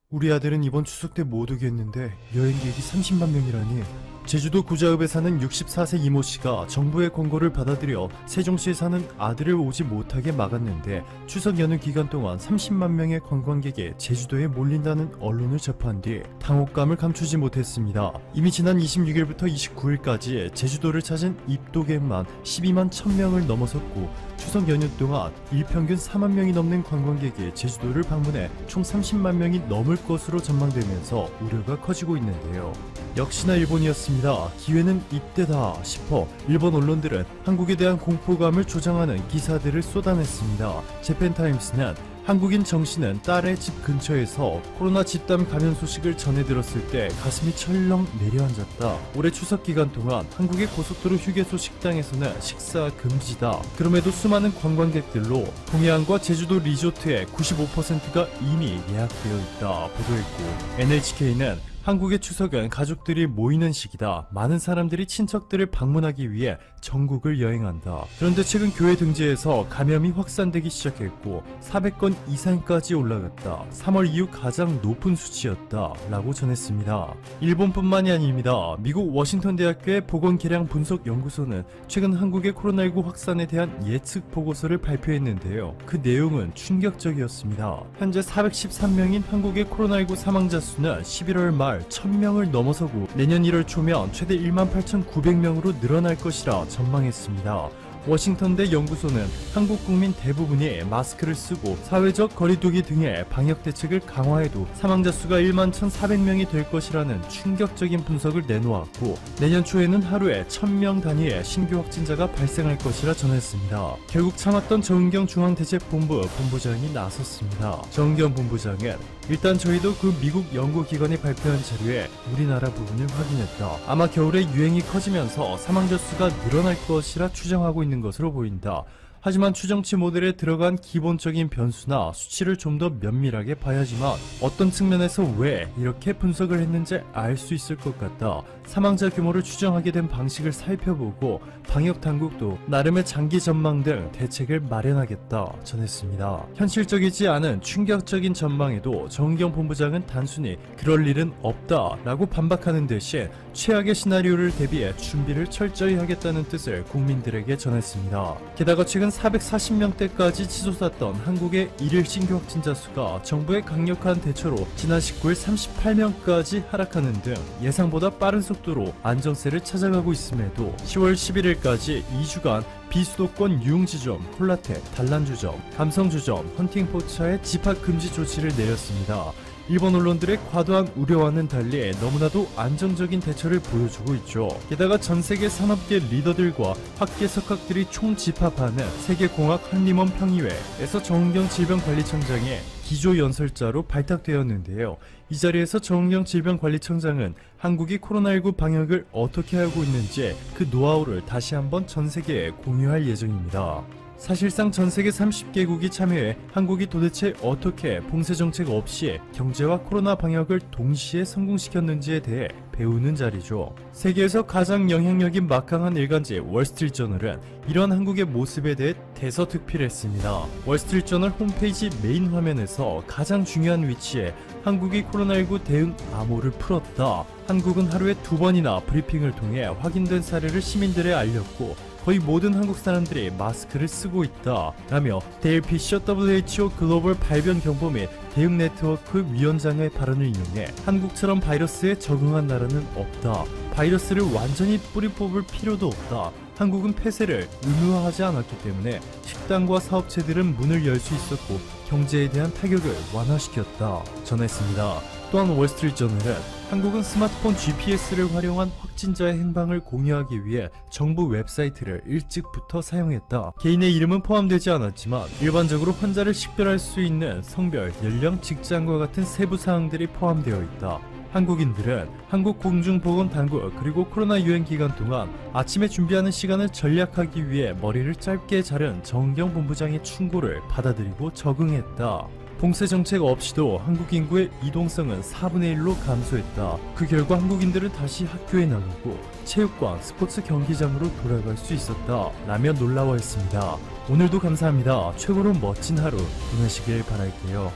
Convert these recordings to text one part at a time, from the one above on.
우리 아들은 이번 추석 때 못 오겠는데 여행객이 30만 명이라니. 제주도 구자읍에 사는 64세 이모 씨가 정부의 권고를 받아들여 세종시에 사는 아들을 오지 못하게 막았는데 추석 연휴 기간 동안 30만 명의 관광객이 제주도에 몰린다는 언론을 접한 뒤 당혹감을 감추지 못했습니다. 이미 지난 26일부터 29일까지 제주도를 찾은 입도객만 12만 1000명을 넘어섰고 추석 연휴 동안 일평균 4만 명이 넘는 관광객이 제주도를 방문해 총 30만 명이 넘을 것으로 전망되면서 우려가 커지고 있는데요. 역시나 일본이었습니다. 기회는 이때다 싶어 일본 언론들은 한국에 대한 공포감을 조장하는 기사들을 쏟아냈습니다. 재팬타임스는 한국인 정씨는 딸의 집 근처에서 코로나 집단 감염 소식을 전해 들었을 때 가슴이 철렁 내려앉았다. 올해 추석 기간 동안 한국의 고속도로 휴게소 식당에서는 식사 금지다. 그럼에도 수많은 관광객들로 동해안과 제주도 리조트의 95%가 이미 예약되어 있다 보도했고, NHK는 한국의 추석은 가족들이 모이는 시기다. 많은 사람들이 친척들을 방문하기 위해 전국을 여행한다. 그런데 최근 교회 등지에서 감염이 확산되기 시작했고 400건 이상까지 올라갔다. 3월 이후 가장 높은 수치였다 라고 전했습니다. 일본뿐만이 아닙니다. 미국 워싱턴 대학교의 보건계량 분석연구소는 최근 한국의 코로나19 확산에 대한 예측 보고서를 발표했는데요. 그 내용은 충격적이었습니다. 현재 413명인 한국의 코로나19 사망자 수는 11월 말 1000명을 넘어서고 내년 1월 초면 최대 18,900명으로 늘어날 것이라 전망했습니다. 워싱턴대 연구소는 한국 국민 대부분이 마스크를 쓰고 사회적 거리두기 등의 방역 대책을 강화해도 사망자 수가 11,400명이 될 것이라는 충격적인 분석을 내놓았고, 내년 초에는 하루에 1000명 단위의 신규 확진자가 발생할 것이라 전했습니다. 결국 참았던 정은경 중앙대책본부 본부장이 나섰습니다. 정은경 본부장은 일단 저희도 그 미국 연구기관이 발표한 자료에 우리나라 부분을 확인했다. 아마 겨울에 유행이 커지면서 사망자 수가 늘어날 것이라 추정하고 있는 것으로 보인다. 하지만 추정치 모델에 들어간 기본적인 변수나 수치를 좀 더 면밀하게 봐야지만 어떤 측면에서 왜 이렇게 분석을 했는지 알 수 있을 것 같다. 사망자 규모를 추정하게 된 방식을 살펴보고 방역 당국도 나름의 장기 전망 등 대책을 마련하겠다 전했습니다. 현실적이지 않은 충격적인 전망에도 정은경 본부장은 단순히 그럴 일은 없다 라고 반박하는 대신 최악의 시나리오를 대비해 준비를 철저히 하겠다는 뜻을 국민들에게 전했습니다. 게다가 최근 440명대까지 치솟았던 한국의 일일 신규 확진자 수가 정부의 강력한 대처로 지난 19일 38명까지 하락하는 등 예상보다 빠른 속도로 안정세를 찾아가고 있음에도 10월 11일까지 2주간 비수도권 유흥지점, 콜라텍, 단란주점, 감성주점, 헌팅포차의 집합금지 조치를 내렸습니다. 일본 언론들의 과도한 우려와는 달리 너무나도 안정적인 대처를 보여주고 있죠. 게다가 전세계 산업계 리더들과 학계 석학들이 총집합하는 세계공학 한림원 평의회에서 정은경 질병관리청장의 기조연설자로 발탁되었는데요. 이 자리에서 정은경 질병관리청장은 한국이 코로나19 방역을 어떻게 하고 있는지 그 노하우를 다시 한번 전 세계에 공유할 예정입니다. 사실상 전세계 30개국이 참여해 한국이 도대체 어떻게 봉쇄정책 없이 경제와 코로나 방역을 동시에 성공시켰는지에 대해 배우는 자리죠. 세계에서 가장 영향력이 막강한 일간지 월스트리트저널은 이런 한국의 모습에 대해 대서특필했습니다. 월스트리트저널 홈페이지 메인 화면에서 가장 중요한 위치에 한국이 코로나19 대응 암호를 풀었다. 한국은 하루에 2번이나 브리핑을 통해 확인된 사례를 시민들에 알렸고 거의 모든 한국 사람들이 마스크를 쓰고 있다 라며 데일 피셔 WHO 글로벌 발병 경보 및 대응 네트워크 위원장의 발언을 인용해 한국처럼 바이러스에 적응한 나라는 없다. 바이러스를 완전히 뿌리 뽑을 필요도 없다. 한국은 폐쇄를 의무화하지 않았기 때문에 식당과 사업체들은 문을 열 수 있었고 경제에 대한 타격을 완화시켰다 전했습니다. 또한 월스트리트저널은 한국은 스마트폰 GPS를 활용한 확진자의 행방을 공유하기 위해 정부 웹사이트를 일찍부터 사용했다. 개인의 이름은 포함되지 않았지만 일반적으로 환자를 식별할 수 있는 성별, 연령, 직장과 같은 세부 사항들이 포함되어 있다. 한국인들은 한국공중보건당국 그리고 코로나 유행 기간 동안 아침에 준비하는 시간을 절약하기 위해 머리를 짧게 자른 정은경 본부장의 충고를 받아들이고 적응했다. 봉쇄 정책 없이도 한국 인구의 이동성은 4분의 1로 감소했다. 그 결과 한국인들은 다시 학교에 나가고 체육관, 스포츠 경기장으로 돌아갈 수 있었다 라며 놀라워했습니다. 오늘도 감사합니다. 최고로 멋진 하루 보내시길 바랄게요.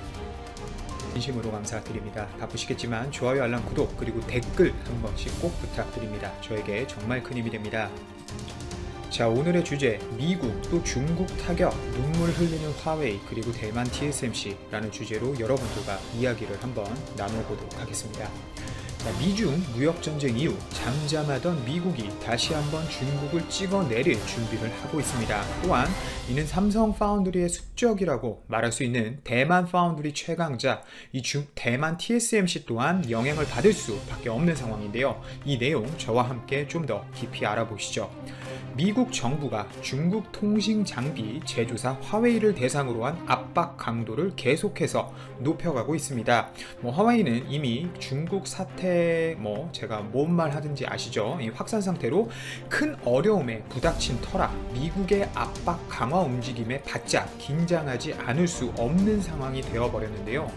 진심으로 감사드립니다. 바쁘시겠지만 좋아요, 알람, 구독, 그리고 댓글 한 번씩 꼭 부탁드립니다. 저에게 정말 큰 힘이 됩니다. 자, 오늘의 주제, 미국 또 중국 타격, 눈물 흘리는 화웨이, 그리고 대만 TSMC라는 주제로 여러분들과 이야기를 한번 나눠보도록 하겠습니다. 자, 미중 무역전쟁 이후 잠잠하던 미국이 다시 한번 중국을 찍어내릴 준비를 하고 있습니다. 또한 이는 삼성 파운드리의 숙적이라고 말할 수 있는 대만 파운드리 최강자 이 대만 TSMC 또한 영향을 받을 수밖에 없는 상황인데요. 이 내용 저와 함께 좀 더 깊이 알아보시죠. 미국 정부가 중국 통신 장비 제조사 화웨이를 대상으로 한 압박 강도를 계속해서 높여가고 있습니다. 화웨이는 이미 중국 사태 제가 뭔 말 하든지 아시죠? 이 확산 상태로 큰 어려움에 부닥친 터라 미국의 압박 강화 움직임에 바짝 긴장하지 않을 수 없는 상황이 되어버렸는데요.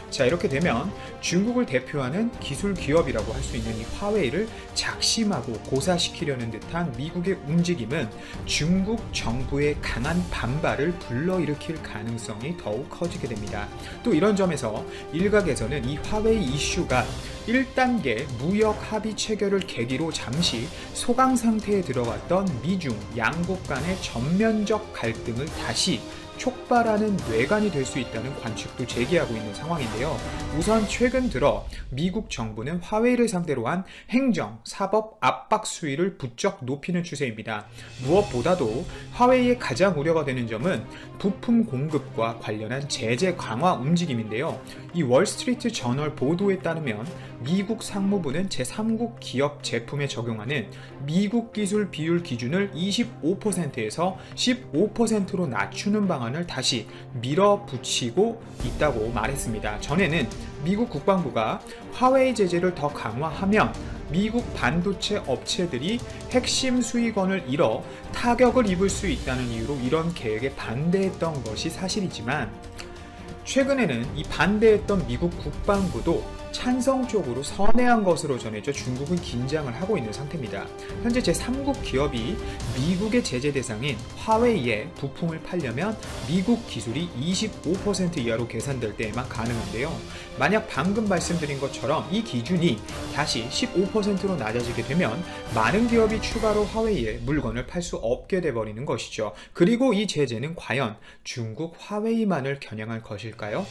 자, 이렇게 되면 중국을 대표하는 기술 기업이라고 할 수 있는 이 화웨이를 작심하고 고사시키려는 듯한 미국의 움직임은 중국 정부의 강한 반발을 불러일으킬 가능성이 더욱 커지게 됩니다. 또 이런 점에서 일각에서는 이 화웨이 이슈가 1단계 무역 합의 체결을 계기로 잠시 소강 상태에 들어갔던 미중 양국 간의 전면적 갈등을 다시 촉발하는 뇌관이 될 수 있다는 관측도 제기하고 있는 상황인데요. 우선 최근 들어 미국 정부는 화웨이를 상대로 한 행정, 사법 압박 수위를 부쩍 높이는 추세입니다. 무엇보다도 화웨이의 가장 우려가 되는 점은 부품 공급과 관련한 제재 강화 움직임인데요. 이 월스트리트 저널 보도에 따르면 미국 상무부는 제3국 기업 제품에 적용하는 미국 기술 비율 기준을 25%에서 15%로 낮추는 방안을 다시 밀어붙이고 있다고 말했습니다. 전에는 미국 국방부가 화웨이 제재를 더 강화하면 미국 반도체 업체들이 핵심 수익원을 잃어 타격을 입을 수 있다는 이유로 이런 계획에 반대했던 것이 사실이지만 최근에는 이 반대했던 미국 국방부도 찬성 쪽으로 선회한 것으로 전해져 중국은 긴장을 하고 있는 상태입니다. 현재 제3국 기업이 미국의 제재 대상인 화웨이에 부품을 팔려면 미국 기술이 25% 이하로 계산될 때에만 가능한데요. 만약 방금 말씀드린 것처럼 이 기준이 다시 15%로 낮아지게 되면 많은 기업이 추가로 화웨이에 물건을 팔 수 없게 돼버리는 것이죠. 그리고 이 제재는 과연 중국 화웨이만을 겨냥할 것일까요?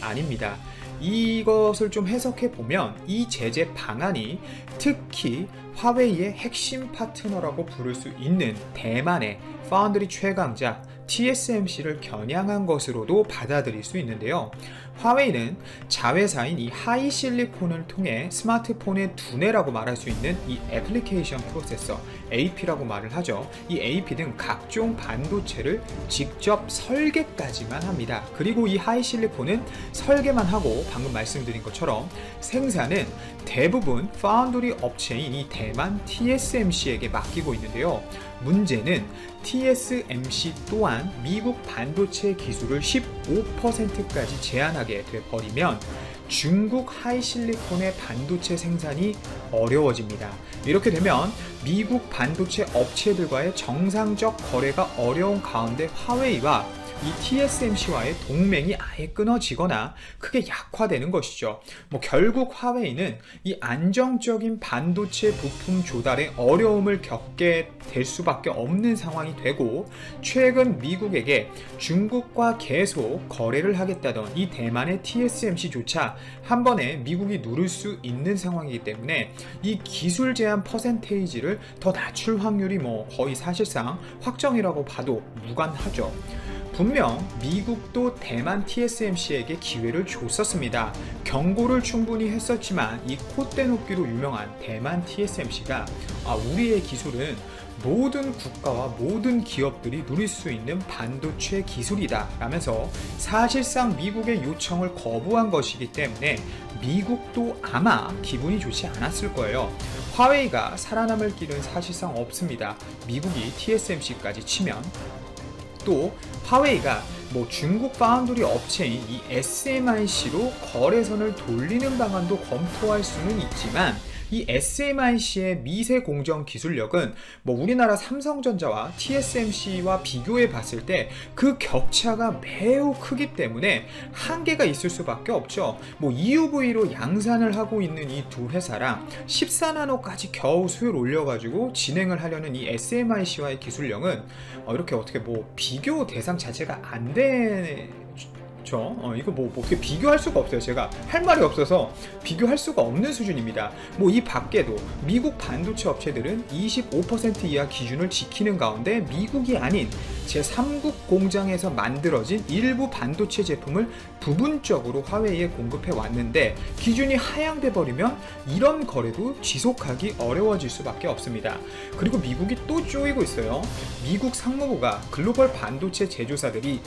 아닙니다. 이것을 좀 해석해 보면 이 제재 방안이 특히 화웨이의 핵심 파트너라고 부를 수 있는 대만의 파운드리 최강자 TSMC를 겨냥한 것으로도 받아들일 수 있는데요. 화웨이는 자회사인 이 하이실리콘을 통해 스마트폰의 두뇌라고 말할 수 있는 이 애플리케이션 프로세서 AP라고 말을 하죠. 이 AP 등 각종 반도체를 직접 설계까지만 합니다. 그리고 이 하이실리콘은 설계만 하고 방금 말씀드린 것처럼 생산은 대부분 파운드리 업체인 이 대만 TSMC에게 맡기고 있는데요. 문제는 TSMC 또한 미국 반도체 기술을 15%까지 제한하게 돼버리면 중국 하이실리콘의 반도체 생산이 어려워집니다. 이렇게 되면 미국 반도체 업체들과의 정상적 거래가 어려운 가운데 화웨이와 이 TSMC와의 동맹이 아예 끊어지거나 크게 약화되는 것이죠. 결국 화웨이는 이 안정적인 반도체 부품 조달에 어려움을 겪게 될 수밖에 없는 상황이 되고 최근 미국에게 중국과 계속 거래를 하겠다던 이 대만의 TSMC조차 한 번에 미국이 누를 수 있는 상황이기 때문에 이 기술 제한 퍼센테이지를 더 낮출 확률이 거의 사실상 확정이라고 봐도 무관하죠. 분명 미국도 대만 TSMC에게 기회를 줬었습니다. 경고를 충분히 했었지만 이 콧대 높기로 유명한 대만 TSMC가 우리의 기술은 모든 국가와 모든 기업들이 누릴 수 있는 반도체 기술이다 라면서 사실상 미국의 요청을 거부한 것이기 때문에 미국도 아마 기분이 좋지 않았을 거예요. 화웨이가 살아남을 길은 사실상 없습니다. 미국이 TSMC까지 치면. 또 화웨이가 중국 파운드리 업체인 이 SMIC로 거래선을 돌리는 방안도 검토할 수는 있지만 이 SMIC의 미세 공정 기술력은 뭐 우리나라 삼성전자와 TSMC와 비교해 봤을 때 그 격차가 매우 크기 때문에 한계가 있을 수밖에 없죠. 뭐 EUV로 양산을 하고 있는 이 두 회사랑 14나노까지 겨우 수율 올려가지고 진행을 하려는 이 SMIC와의 기술력은 이렇게 어떻게 뭐 비교 대상 자체가 안 되죠. 이거 뭐 어떻게 비교할 수가 없어요. 제가 할 말이 없어서 비교할 수가 없는 수준입니다. 뭐 이 밖에도 미국 반도체 업체들은 25% 이하 기준을 지키는 가운데 미국이 아닌 제3국 공장에서 만들어진 일부 반도체 제품을 부분적으로 화웨이에 공급해 왔는데 기준이 하향돼 버리면 이런 거래도 지속하기 어려워질 수밖에 없습니다. 그리고 미국이 또 쪼이고 있어요. 미국 상무부가 글로벌 반도체 제조사들이